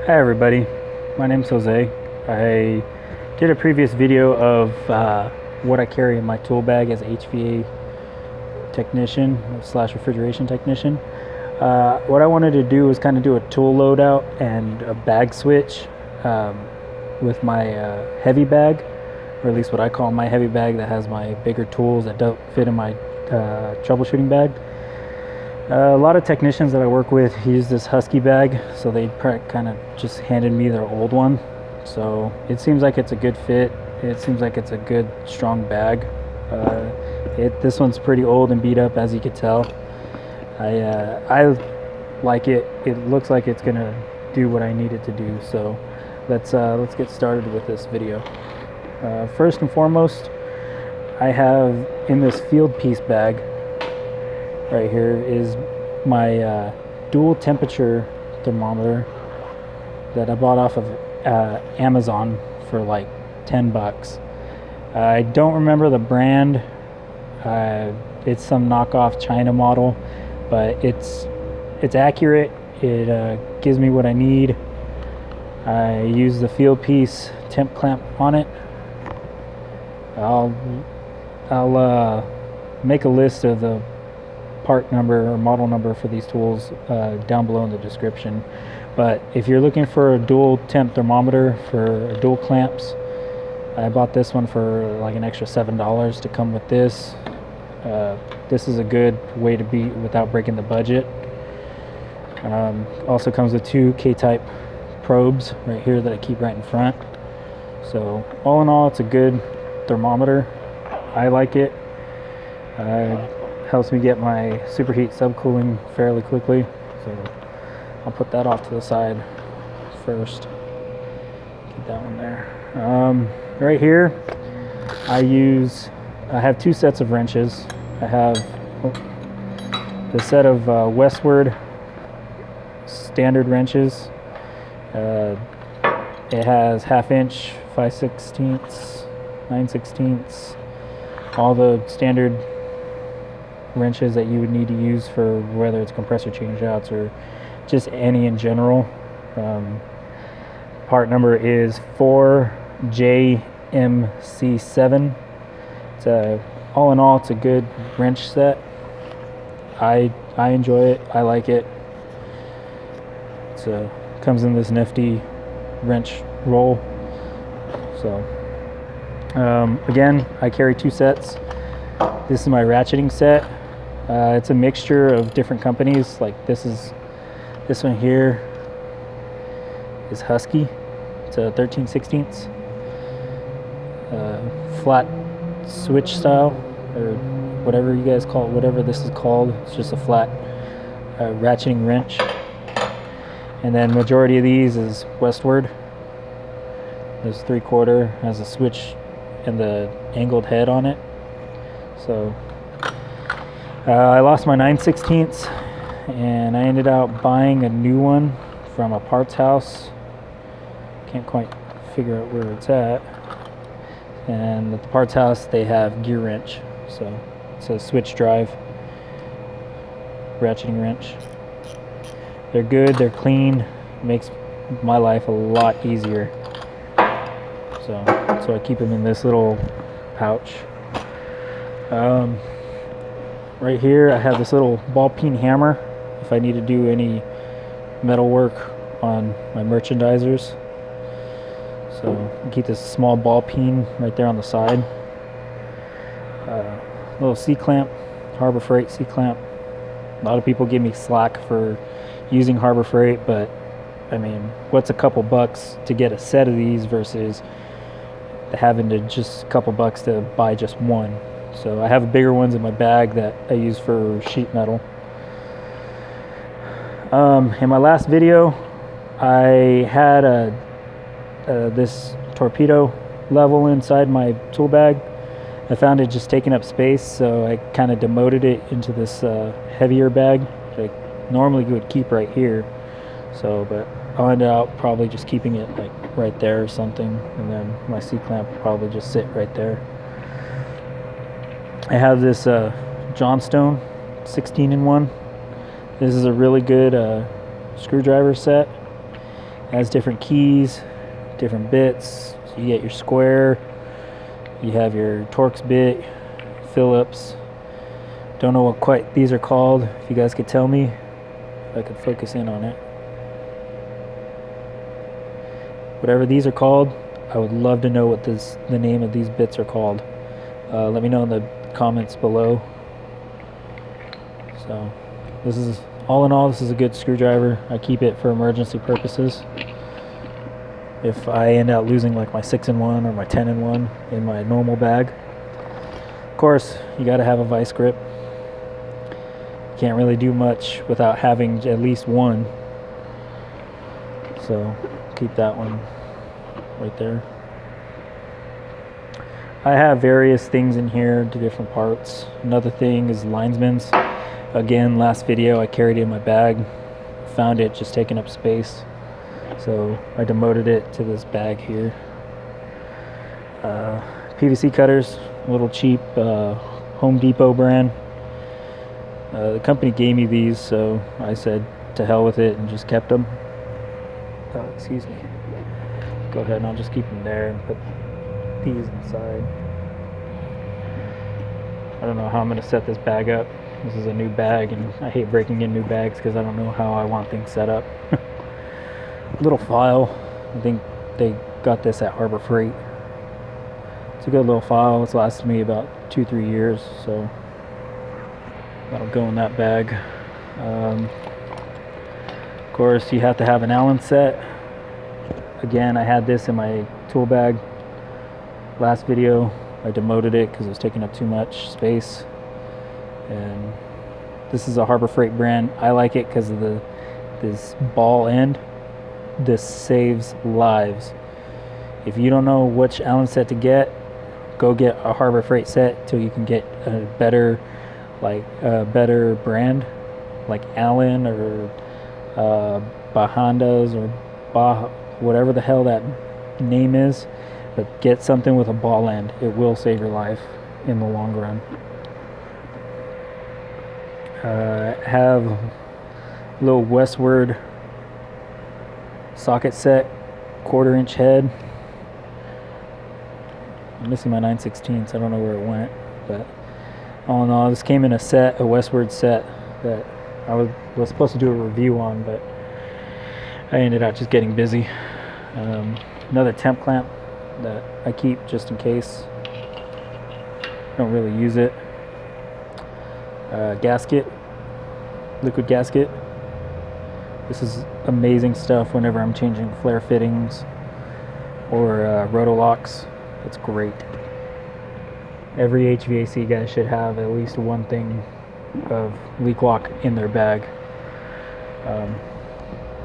Hi everybody, my name's Jose. I did a previous video of what I carry in my tool bag as a HVA technician slash refrigeration technician. What I wanted to do was kind of do a tool loadout and a bag switch with my heavy bag, or at least what I call my heavy bag that has my bigger tools that don't fit in my troubleshooting bag. A lot of technicians that I work with use this Husky bag, so they kind of just handed me their old one. So it seems like it's a good fit. It seems like it's a good, strong bag. This one's pretty old and beat up, as you can tell. I like it. It looks like it's gonna do what I need it to do. So let's get started with this video. First and foremost, I have in this field piece bag right here is my dual temperature thermometer that I bought off of Amazon for like 10 bucks. I don't remember the brand. It's some knockoff China model, but it's accurate. It gives me what I need. I use the field piece temp clamp on it. I'll make a list of the part number or model number for these tools down below in the description. But if you're looking for a dual temp thermometer for dual clamps, I bought this one for like an extra $7 to come with this. This is a good way to be without breaking the budget. Also comes with two K-type probes right here that I keep right in front. So all in all, it's a good thermometer. I like it. Helps me get my superheat subcooling fairly quickly, so I'll put that off to the side first. Keep that one there. Right here, I have two sets of wrenches. I have the set of Westward standard wrenches. It has 1/2 inch, 5/16, 9/16, all the standard wrenches that you would need to use for whether it's compressor changeouts or just any in general. Part number is 4JMC7. All in all, it's a good wrench set. I enjoy it. I like it. It comes in this nifty wrench roll. So again, I carry two sets. This is my ratcheting set. It's a mixture of different companies. Like this one here is Husky. It's a 13/16 flat switch style, or whatever you guys call it, whatever this is called. It's just a flat ratcheting wrench. And then majority of these is Westward. This 3/4 has a switch and the angled head on it. So I lost my 9/16 and I ended up buying a new one from a parts house. Can't quite figure out where it's at. And at the parts house they have gear wrench, so it's a switch drive ratcheting wrench. They're good, they're clean, makes my life a lot easier. So I keep them in this little pouch. Right here I have this little ball peen hammer if I need to do any metal work on my merchandisers. So I keep this small ball peen right there on the side. Little C-clamp, Harbor Freight C-clamp. A lot of people give me slack for using Harbor Freight, but I mean, what's a couple bucks to get a set of these versus having to just a couple bucks to buy just one. So I have bigger ones in my bag that I use for sheet metal. In my last video, I had this torpedo level inside my tool bag. I found it just taking up space, so I kind of demoted it into this heavier bag that I normally would keep right here. So, but I'll end up probably just keeping it like right there or something, and then my C-clamp will probably just sit right there. I have this Johnstone 16-in-1. This is a really good screwdriver set. Has different keys, different bits. So you get your square, you have your Torx bit, Phillips. Don't know what quite these are called. If you guys could tell me, if I could focus in on it. Whatever these are called, I would love to know what the name of these bits are called. Let me know in the comments below. So this is, all in all, this is a good screwdriver. I keep it for emergency purposes. If I end up losing like my 6-in-1 or my 10-in-1 in my normal bag. Of course, you got to have a vice grip. Can't really do much without having at least one. So keep that one right there. I have various things in here to different parts. Another thing is linesman's. Again, last video I carried it in my bag. Found it just taking up space. So I demoted it to this bag here. PVC cutters, a little cheap Home Depot brand. The company gave me these, so I said to hell with it and just kept them. Excuse me. Go ahead and I'll just keep them there and put these inside. I don't know how I'm going to set this bag up. This is a new bag and I hate breaking in new bags because I don't know how I want things set up. Little file. I think they got this at Harbor Freight. It's a good little file. It's lasted me about 2-3 years, so that'll go in that bag. Of course, you have to have an Allen set. Again, I had this in my tool bag. Last video, I demoted it because it was taking up too much space. And this is a Harbor Freight brand. I like it because of this ball end. This saves lives. If you don't know which Allen set to get, go get a Harbor Freight set till you can get a better brand like Allen or Bahandas or whatever the hell that name is. But get something with a ball end. It will save your life in the long run. Have a little Westward socket set, 1/4-inch head. I'm missing my 9/16, so I don't know where it went. But all in all, this came in a set, a Westward set that I was supposed to do a review on, but I ended up just getting busy. Another temp clamp that I keep just in case. Don't really use it. Gasket, liquid gasket. This is amazing stuff whenever I'm changing flare fittings or roto locks. It's great. Every HVAC guy should have at least one thing of leak lock in their bag.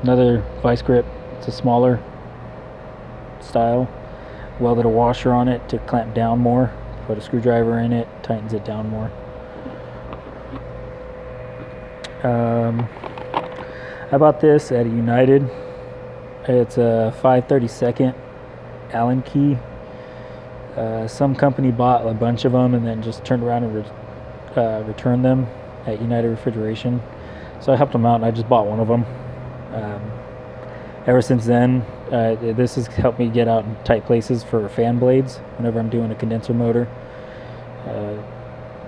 Another vice grip. It's a smaller style. Welded a washer on it to clamp down more. Put a screwdriver in it, tightens it down more. I bought this at United. It's a 5/32 Allen key. Some company bought a bunch of them and then just turned around and returned them at United Refrigeration. So I helped them out and I just bought one of them. Ever since then, this has helped me get out in tight places for fan blades whenever I'm doing a condenser motor.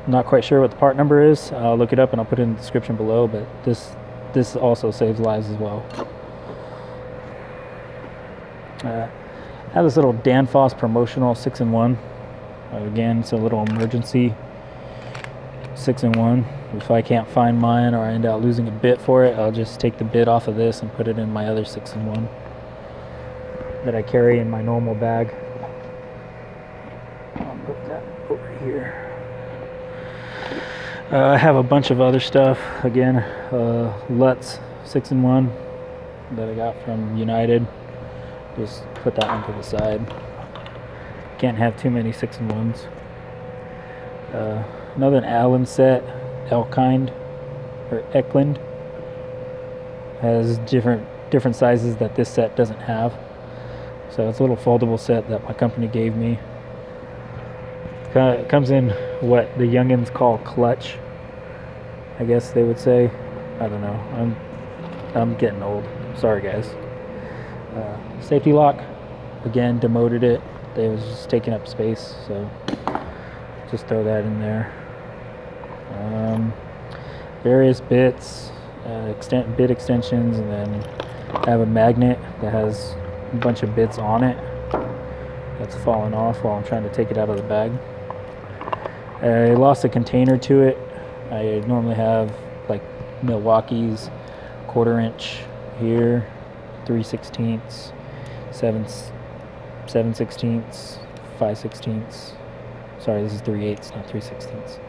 Not quite sure what the part number is. I'll look it up and I'll put it in the description below, but this also saves lives as well. I have this little Danfoss promotional 6-in-1. Again, it's a little emergency 6-in-1. If I can't find mine or I end up losing a bit for it, I'll just take the bit off of this and put it in my other 6-in-1 that I carry in my normal bag. I'll put that over here. I have a bunch of other stuff. Again, Lutz 6-in-1 that I got from United. Just put that one to the side. Can't have too many 6-in-1s. Another Allen set, Elkind or Eklund, has different sizes that this set doesn't have. So it's a little foldable set that my company gave me. It comes in what the youngins call clutch, I guess they would say. I don't know. I'm getting old. Sorry, guys. Safety lock, again, demoted it. It was just taking up space, so just throw that in there. Various bits, bit extensions, and then I have a magnet that has a bunch of bits on it that's fallen off while I'm trying to take it out of the bag. I lost a container to it. I normally have like Milwaukee's 1/4 inch here, 3/16, 7/16, 5/16. Sorry, this is 3/8, not 3/16.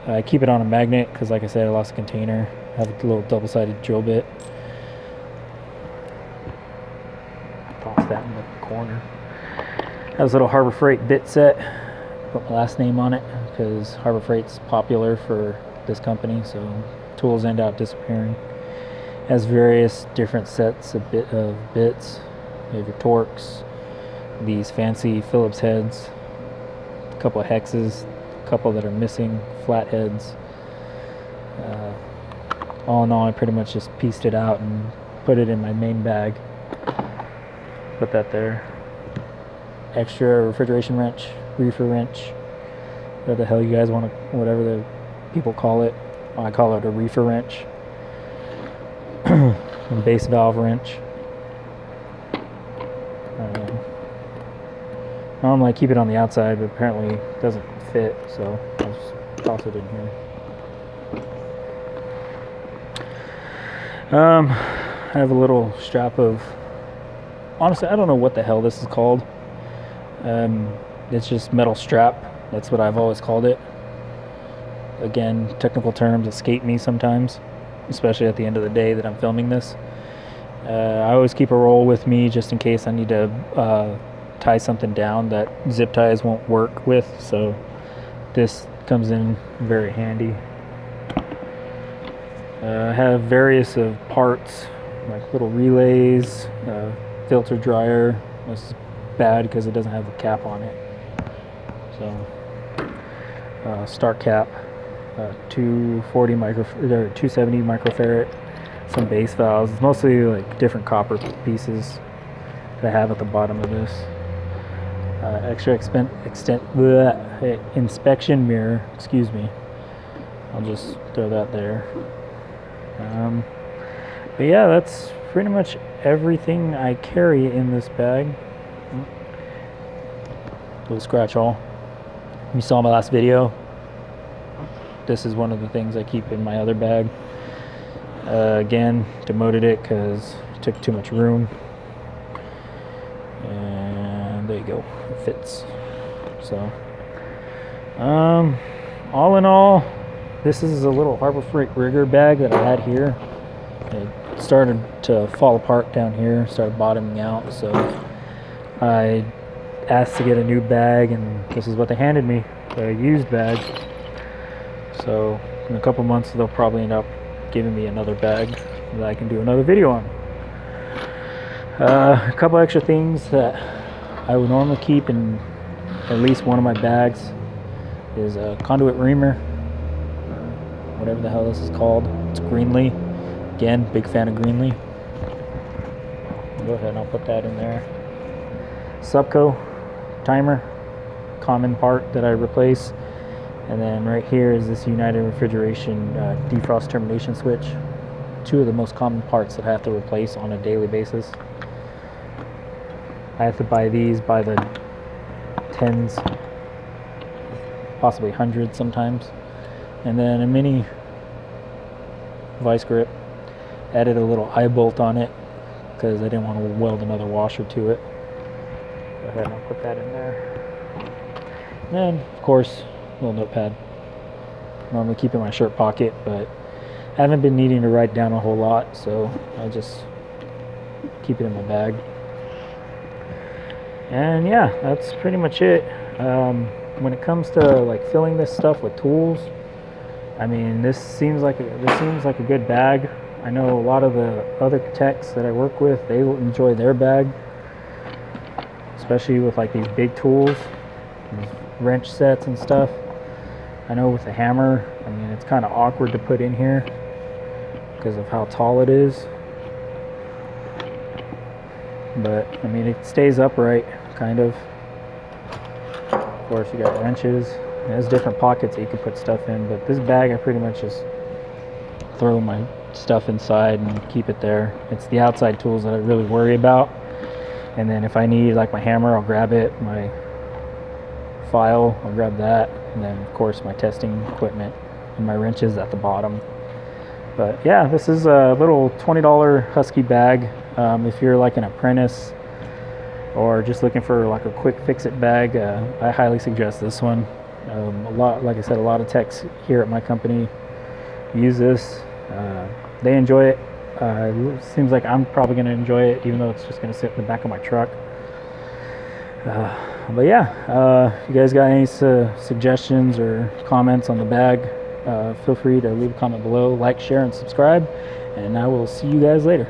I keep it on a magnet because, like I said, I lost a container. I have a little double-sided drill bit. Toss that in the corner. I have this little Harbor Freight bit set. Put my last name on it because Harbor Freight's popular for this company, so tools end up disappearing. It has various different sets of bits. You have your Torx, these fancy Phillips heads, a couple of hexes, a couple that are missing, flat heads. All in all, I pretty much just pieced it out and put it in my main bag. Put that there. Extra refrigeration wrench, reefer wrench, whatever the hell you guys want to, whatever the people call it. I call it a reefer wrench. A base valve wrench. Normally I keep it on the outside, but apparently it doesn't fit, so I'll just toss it in here. I have a little strap of, honestly, I don't know what the hell this is called. It's just metal strap. That's what I've always called it. Again, technical terms escape me sometimes, especially at the end of the day that I'm filming this. I always keep a roll with me just in case I need to tie something down that zip ties won't work with, so this comes in very handy. I have various of parts, like little relays, filter dryer. This is bad because it doesn't have a cap on it. So, start cap, 270 microfarad, some base valves. It's mostly like different copper pieces that I have at the bottom of this. Extra inspection mirror, excuse me. I'll just throw that there. But yeah, that's pretty much everything I carry in this bag. Little scratch all. You saw my last video. This is one of the things I keep in my other bag. Again, demoted it because it took too much room. And there you go, it fits. So, all in all, this is a little Harbor Freight rigger bag that I had here. It started to fall apart down here, started bottoming out, so I asked to get a new bag, and this is what they handed me, a used bag. So in a couple months they'll probably end up giving me another bag that I can do another video on. A couple extra things that I would normally keep in at least one of my bags is a conduit reamer, whatever the hell this is called. It's Greenlee. Again, big fan of Greenlee. Go ahead and I'll put that in there. Subco timer, common part that I replace. And then right here is this United Refrigeration defrost termination switch. Two of the most common parts that I have to replace on a daily basis. I have to buy these by the tens, possibly hundreds sometimes. And then a mini vice grip. Added a little eye bolt on it because I didn't want to weld another washer to it. Go ahead and I'll put that in there. And then, of course, a little notepad. Normally keep in my shirt pocket, but I haven't been needing to write down a whole lot, so I just keep it in my bag. And yeah, that's pretty much it. When it comes to like filling this stuff with tools, I mean, this seems like a good bag. I know a lot of the other techs that I work with, they enjoy their bag, especially with like these big tools, these wrench sets and stuff. I know with the hammer, I mean, it's kind of awkward to put in here because of how tall it is. but I mean it stays upright, kind of. Of course, you got wrenches. There's different pockets that you can put stuff in, but this bag I pretty much just throw my stuff inside and keep it there. It's the outside tools that I really worry about, and then if I need like my hammer, I'll grab it, my file, I'll grab that, and then of course my testing equipment and my wrenches at the bottom. But yeah, this is a little $20 Husky bag. If you're like an apprentice or just looking for like a quick fix-it bag, I highly suggest this one. Like I said, a lot of techs here at my company use this. They enjoy it. It seems like I'm probably going to enjoy it, even though it's just going to sit in the back of my truck. But yeah, if you guys got any suggestions or comments on the bag, feel free to leave a comment below, like, share, and subscribe, and I will see you guys later.